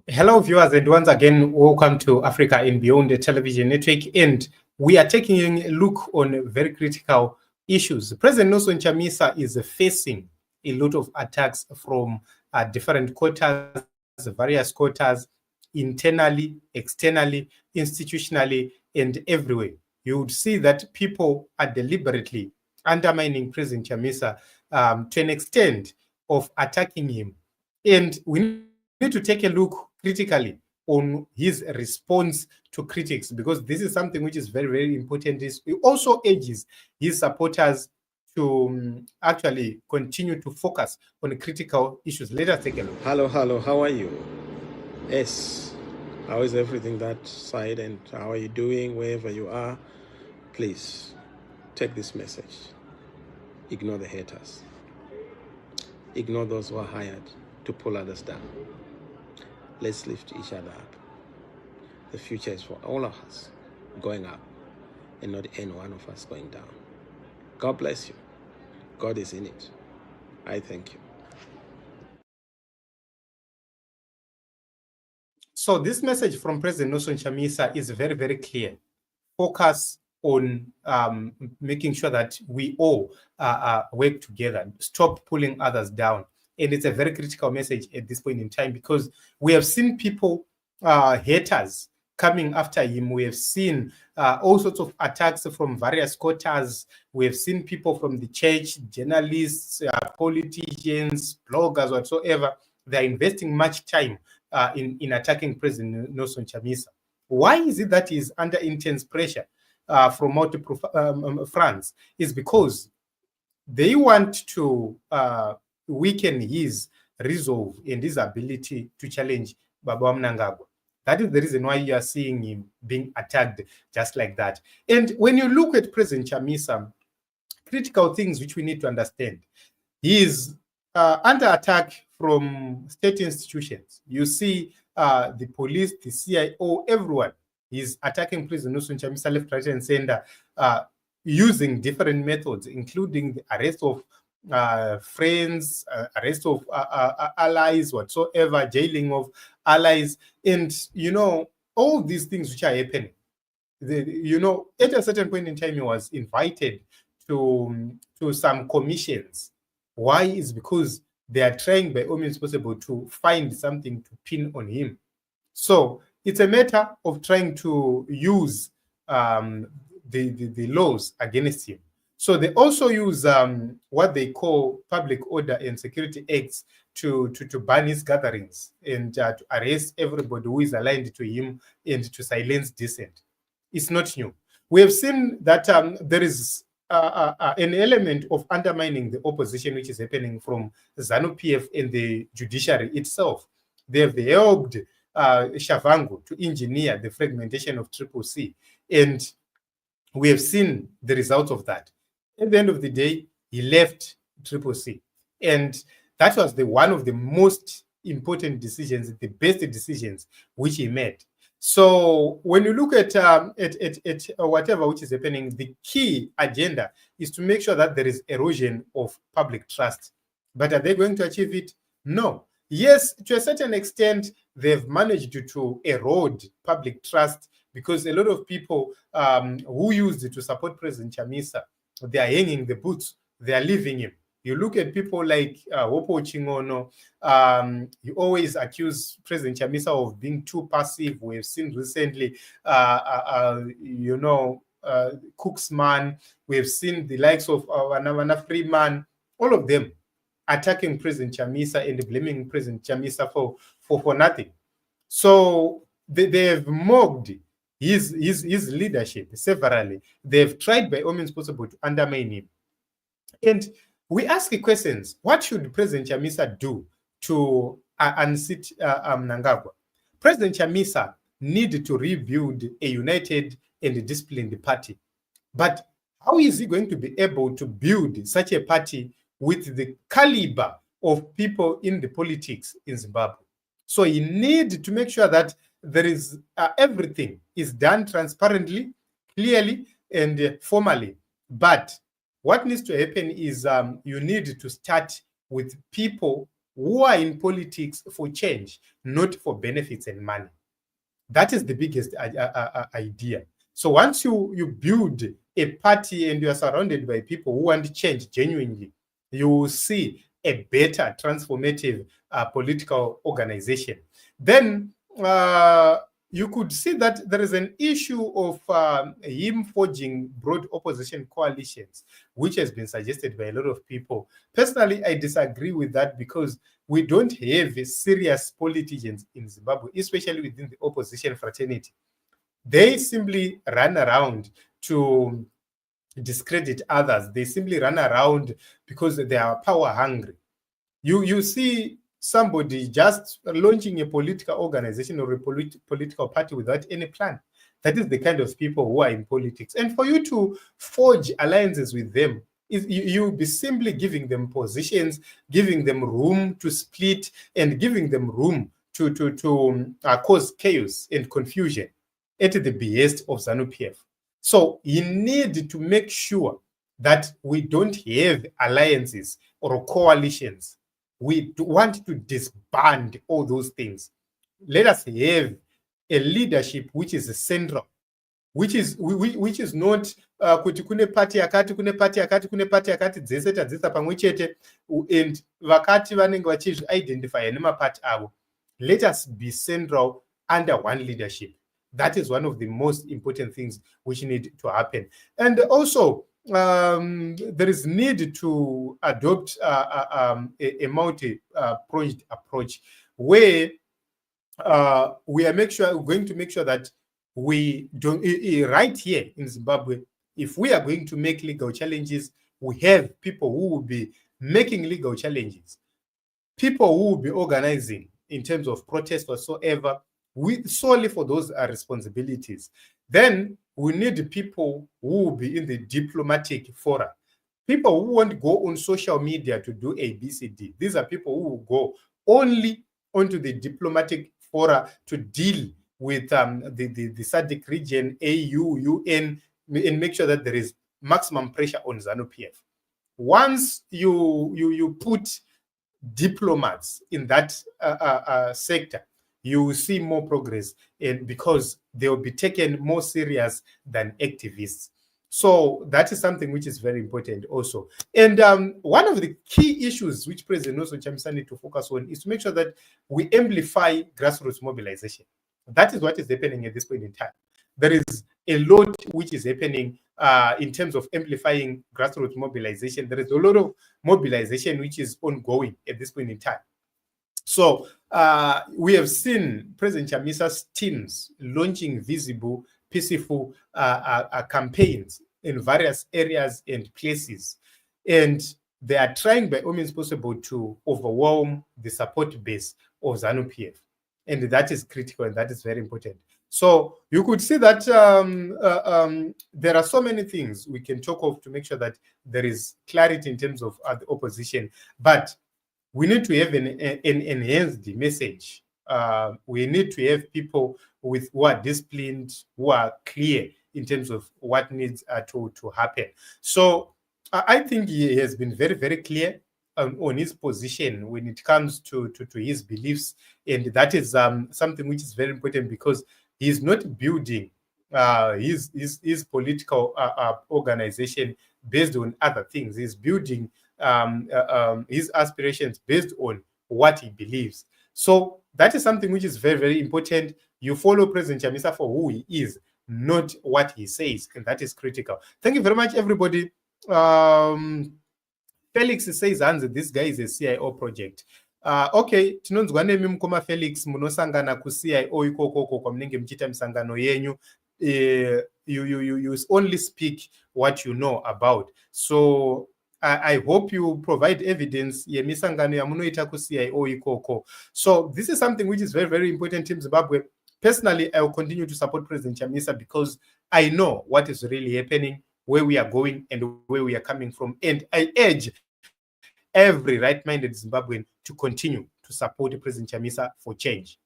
Hello, viewers, and once again, welcome to Africa and Beyond the Television Network. And we are taking a look on very critical issues. President Nelson Chamisa is facing a lot of attacks from different quarters, various quarters, internally, externally, institutionally, and everywhere. You would see that people are deliberately undermining President Chamisa to an extent of attacking him. And we need to take a look critically on his response to critics, because this is something which is very, very important. He also urges his supporters to actually continue to focus on critical issues. Let us take a look. Hello, how are you? Yes, how is everything that side, and how are you doing wherever you are? Please take this message. Ignore the haters. Ignore those who are hired to pull others down. Let's lift each other up. The future is for all of us going up, and not any one of us going down. God bless you. God is in it. I thank you. So this message from President Nelson Chamisa is very, very clear. Focus on making sure that we all work together. Stop pulling others down. And it's a very critical message at this point in time, because we have seen people, haters, coming after him. We have seen all sorts of attacks from various quarters. We have seen people from the church, journalists, politicians, bloggers, whatsoever. They're investing much time in attacking President Nelson Chamisa. Why is it that he's under intense pressure from multiple fronts? Is because they want to weaken his resolve and his ability to challenge Baba Mnangagwa. That is the reason why you are seeing him being attacked just like that. And when you look at President Chamisa, critical things which we need to understand, he is under attack from state institutions. You see the police, the CIO, everyone is attacking President Nelson Chamisa left, right, and center, using different methods, including the arrest of friends, arrest of allies, whatsoever, jailing of allies, and all these things which are happening. At a certain point in time, he was invited to some commissions. Why? Is because they are trying by all means possible to find something to pin on him. So it's a matter of trying to use the laws against him. So they also use what they call Public Order and Security Acts to ban his gatherings and to arrest everybody who is aligned to him and to silence dissent. It's not new. We have seen that there is an element of undermining the opposition which is happening from ZANU-PF and the judiciary itself. They have helped Shavangu to engineer the fragmentation of CCC, and we have seen the results of that. At the end of the day, he left CCC, and that was one of the most important decisions, the best decisions which he made. So when you look at whatever which is happening, the key agenda is to make sure that there is erosion of public trust. But are they going to achieve it? No. Yes, to a certain extent, they've managed to erode public trust, because a lot of people who used it to support President Chamisa, they are hanging the boots, they are leaving him. You look at people like Wopo Chingono, you always accuse President Chamisa of being too passive. We've seen recently, Cooksman, we've seen the likes of Wanavana Freeman, all of them attacking President Chamisa and blaming President Chamisa for nothing. So they've mocked his leadership severally. They've tried by all means possible to undermine him. And we ask the questions: what should President Chamisa do to unseat Mnangagwa? President Chamisa needed to rebuild a united and disciplined party. But how is he going to be able to build such a party with the caliber of people in the politics in Zimbabwe? So he needs to make sure that there is everything is done transparently, clearly, and formally. But what needs to happen is you need to start with people who are in politics for change, not for benefits and money. That is the biggest idea. So once you build a party and you are surrounded by people who want change genuinely, you will see a better transformative political organization. Then you could see that there is an issue of him forging broad opposition coalitions, which has been suggested by a lot of people. Personally, I disagree with that because we don't have serious politicians in Zimbabwe, especially within the opposition fraternity. They simply run around to discredit others. They simply run around because they are power hungry. You see somebody just launching a political organization or a political party without any plan. That is the kind of people who are in politics. And for you to forge alliances with them, you'll be simply giving them positions, giving them room to split, and giving them room to cause chaos and confusion at the behest of ZANU-PF. So you need to make sure that we don't have alliances or coalitions. We want to disband all those things. Let us have a leadership which is central, which is not kuti kune party yakati, kune party yakati, kune party yakati, dzese tadzisa pamwe chete, and vakati vanenge vachi-identify nemapati avo. Let us be central under one leadership. That is one of the most important things which need to happen. And also, there is need to adopt a multi-pronged approach where we are going to make sure that we don't, right here in Zimbabwe, if we are going to make legal challenges, we have people who will be making legal challenges, people who will be organizing in terms of protest whatsoever, solely for those responsibilities. Then we need people who will be in the diplomatic fora, people who won't go on social media to do ABCD. These are people who will go only onto the diplomatic fora to deal with the SADC region, AU, UN, and make sure that there is maximum pressure on ZANU-PF. Once you put diplomats in that sector, you will see more progress, and because they will be taken more serious than activists. So that is something which is very important also. And one of the key issues which President Nelson Chamisa needs to focus on is to make sure that we amplify grassroots mobilization. That is what is happening at this point in time. There is a lot which is happening in terms of amplifying grassroots mobilization. There is a lot of mobilization which is ongoing at this point in time. So we have seen President Chamisa's teams launching visible, peaceful campaigns in various areas and places. And they are trying by all means possible to overwhelm the support base of ZANU-PF. And that is critical, and that is very important. So you could see that there are so many things we can talk of to make sure that there is clarity in terms of the opposition. But we need to have an enhanced message. We need to have people who are disciplined, who are clear in terms of what needs to happen. So I think he has been very, very clear on his position when it comes to his beliefs. And that is something which is very important, because he's not building his political organization based on other things. He's building his aspirations based on what he believes. So that is something which is very, very important. You follow President Chamisa for who he is, not what he says, and that is critical. Thank you very much, everybody. Felix says, this guy is a CIO project. Okay, tinonzwa nemi mukoma Felix munosangana ku CIO ikoko kwa mnenge mchita misangano yenyu. You only speak what you know about. So I hope you provide evidence yemisangano ya munoita ku CIO ikoko. So this is something which is very, very important in Zimbabwe. Personally, I will continue to support President Chamisa because I know what is really happening, where we are going, and where we are coming from. And I urge every right-minded Zimbabwean to continue to support President Chamisa for change.